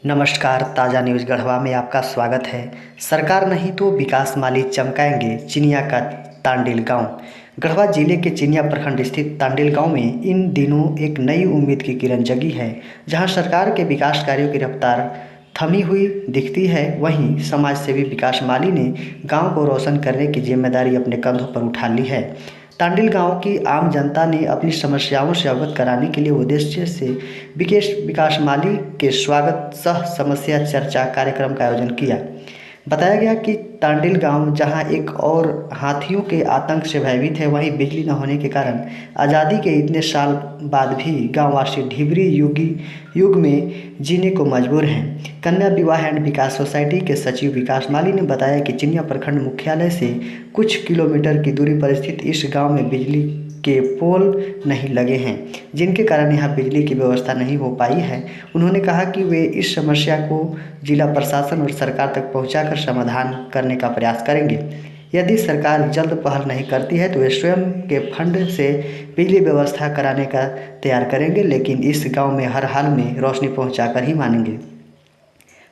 नमस्कार, ताज़ा न्यूज़ गढ़वा में आपका स्वागत है। सरकार नहीं तो विकास माली चमकाएंगे चिनिया का तांडिल गांव। गढ़वा जिले के चिनिया प्रखंड स्थित तांडिल गांव में इन दिनों एक नई उम्मीद की किरण जगी है। जहां सरकार के विकास कार्यों की रफ्तार थमी हुई दिखती है, वहीं समाज सेवी विकास माली ने गांव को रोशन करने की जिम्मेदारी अपने कंधों पर उठा ली है। तांडिल गांव की आम जनता ने अपनी समस्याओं से अवगत कराने के लिए उद्देश्य से विकास माली के स्वागत सह समस्या चर्चा कार्यक्रम का आयोजन किया। बताया गया कि तांडिल गांव जहां एक और हाथियों के आतंक से भयभीत है, वहीं बिजली न होने के कारण आज़ादी के इतने साल बाद भी गांववासी ढिबरी युग में जीने को मजबूर हैं। कन्या विवाह एंड विकास सोसाइटी के सचिव विकास माली ने बताया कि चिनिया प्रखंड मुख्यालय से कुछ किलोमीटर की दूरी पर स्थित इस गांव में बिजली के पोल नहीं लगे हैं, जिनके कारण यहाँ बिजली की व्यवस्था नहीं हो पाई है। उन्होंने कहा कि वे इस समस्या को जिला प्रशासन और सरकार तक पहुंचाकर समाधान करने का प्रयास करेंगे। यदि सरकार जल्द पहल नहीं करती है तो वे स्वयं के फंड से बिजली व्यवस्था कराने का तैयार करेंगे, लेकिन इस गांव में हर हाल में रोशनी पहुंचाकर ही मानेंगे।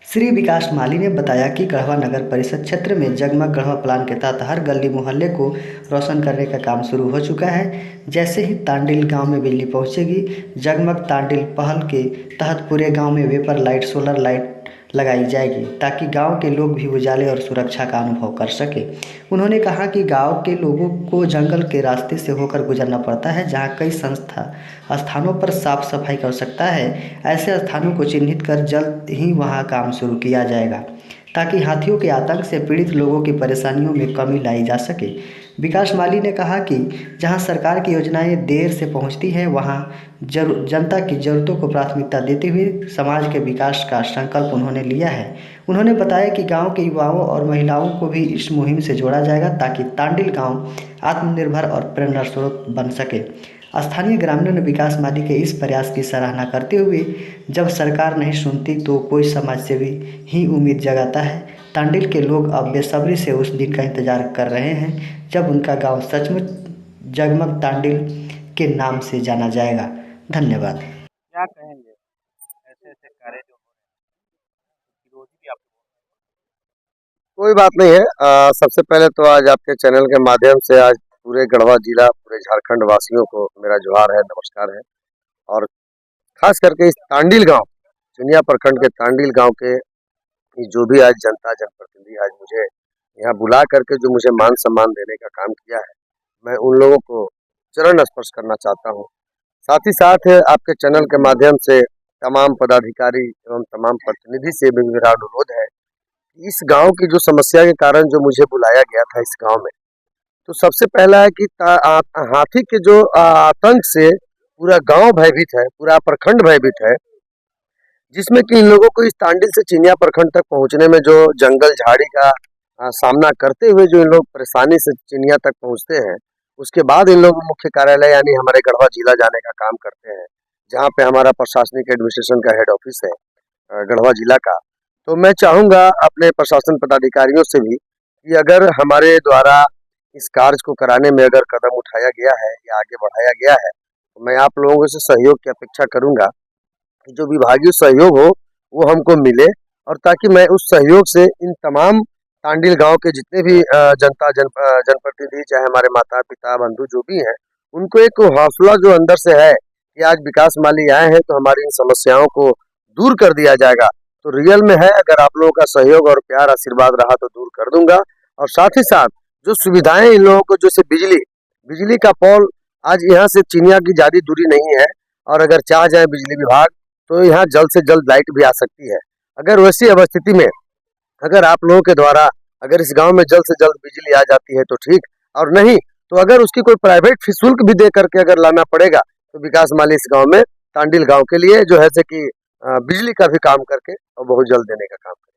श्री विकास माली ने बताया कि गढ़वा नगर परिषद क्षेत्र में जगमग गढ़वा प्लान के तहत हर गली मोहल्ले को रोशन करने का काम शुरू हो चुका है। जैसे ही तांडिल गांव में बिजली पहुंचेगी, जगमग तांडिल पहल के तहत पूरे गांव में वेपर लाइट, सोलर लाइट लगाई जाएगी, ताकि गांव के लोग भी उजाले और सुरक्षा का अनुभव कर सके। उन्होंने कहा कि गांव के लोगों को जंगल के रास्ते से होकर गुजरना पड़ता है, जहां कई स्थानों पर साफ सफाई की आवश्यकता है। ऐसे स्थानों को चिन्हित कर जल्द ही वहां काम शुरू किया जाएगा, ताकि हाथियों के आतंक से पीड़ित लोगों की परेशानियों में कमी लाई जा सके। विकास माली ने कहा कि जहां सरकार की योजनाएं देर से पहुंचती हैं, वहां जनता की ज़रूरतों को प्राथमिकता देते हुए समाज के विकास का संकल्प उन्होंने लिया है। उन्होंने बताया कि गांव के युवाओं और महिलाओं को भी इस मुहिम से जोड़ा जाएगा, ताकि तांडिल गांव आत्मनिर्भर और प्रेरणा स्रोत बन सके। स्थानीय ग्रामीणों ने विकास माली के इस प्रयास की सराहना करते हुए जब सरकार नहीं सुनती तो कोई समाज सेवी ही उम्मीद जगाता है। तांडिल के लोग अब बेसब्री से उस दिन का इंतजार कर रहे हैं जब उनका गांव सचमुच जगमग तांडिल के नाम से जाना जाएगा। धन्यवाद। क्या कहेंगे ऐसे ऐसे कार्य जो हो रहे हैं, विरोधी भी आप कोई बात नहीं है। सबसे पहले तो आज आपके चैनल के माध्यम से आज पूरे गढ़वा जिला, पूरे झारखंड वासियों को मेरा जोहार है, नमस्कार है। और खास करके इस तांडिल गांव, चिनिया प्रखंड के तांडिल गांव के जो भी आज जनता जनप्रतिनिधि आज मुझे यहाँ बुला करके जो मुझे मान सम्मान देने का काम किया है, मैं उन लोगों को चरण स्पर्श करना चाहता हूँ। साथ ही साथ आपके चैनल के माध्यम से तमाम पदाधिकारी एवं तमाम प्रतिनिधि से भी मेरा अनुरोध है कि इस गांव की जो समस्या के कारण जो मुझे बुलाया गया था इस गांव में, तो सबसे पहला है कि हाथी के जो आतंक से पूरा गांव भयभीत है, पूरा प्रखंड भयभीत है, जिसमें कि इन लोगों को इस तांडिल से चिनिया प्रखंड तक पहुंचने में जो जंगल झाड़ी का सामना करते हुए जो इन लोग परेशानी से चिनिया तक पहुंचते हैं, उसके बाद इन लोग मुख्य कार्यालय यानी हमारे गढ़वा जिला जाने का काम करते हैं, जहाँ पे हमारा प्रशासनिक एडमिनिस्ट्रेशन का हेड ऑफिस है गढ़वा जिला का। तो मैं चाहूँगा अपने प्रशासन पदाधिकारियों से भी कि अगर हमारे द्वारा इस कार्य को कराने में अगर कदम उठाया गया है या आगे बढ़ाया गया है, तो मैं आप लोगों से सहयोग की अपेक्षा करूँगा कि जो विभागीय सहयोग हो वो हमको मिले, और ताकि मैं उस सहयोग से इन तमाम तांडिल गांव के जितने भी जनप्रतिनिधि, चाहे हमारे माता पिता बंधु जो भी हैं, उनको एक हौसला जो अंदर से है कि आज विकास माली आए हैं तो हमारी इन समस्याओं को दूर कर दिया जाएगा, तो रियल में है। अगर आप लोगों का सहयोग और प्यार आशीर्वाद रहा तो दूर कर दूंगा। और साथ ही साथ जो सुविधाएं इन लोगों को, जैसे बिजली का पोल आज यहाँ से चिनिया की ज्यादा दूरी नहीं है, और अगर चाह जाए बिजली विभाग तो यहाँ जल्द से जल्द लाइट भी आ सकती है। अगर वैसी अवस्थिति में अगर आप लोगों के द्वारा अगर इस गांव में जल्द से जल्द बिजली आ जाती है तो ठीक, और नहीं तो अगर उसकी कोई प्राइवेट शुल्क भी दे करके अगर लाना पड़ेगा तो विकास माली इस गांव में तांडिल गांव के लिए जो है कि बिजली का भी काम करके और बहुत जल्द देने का काम करें।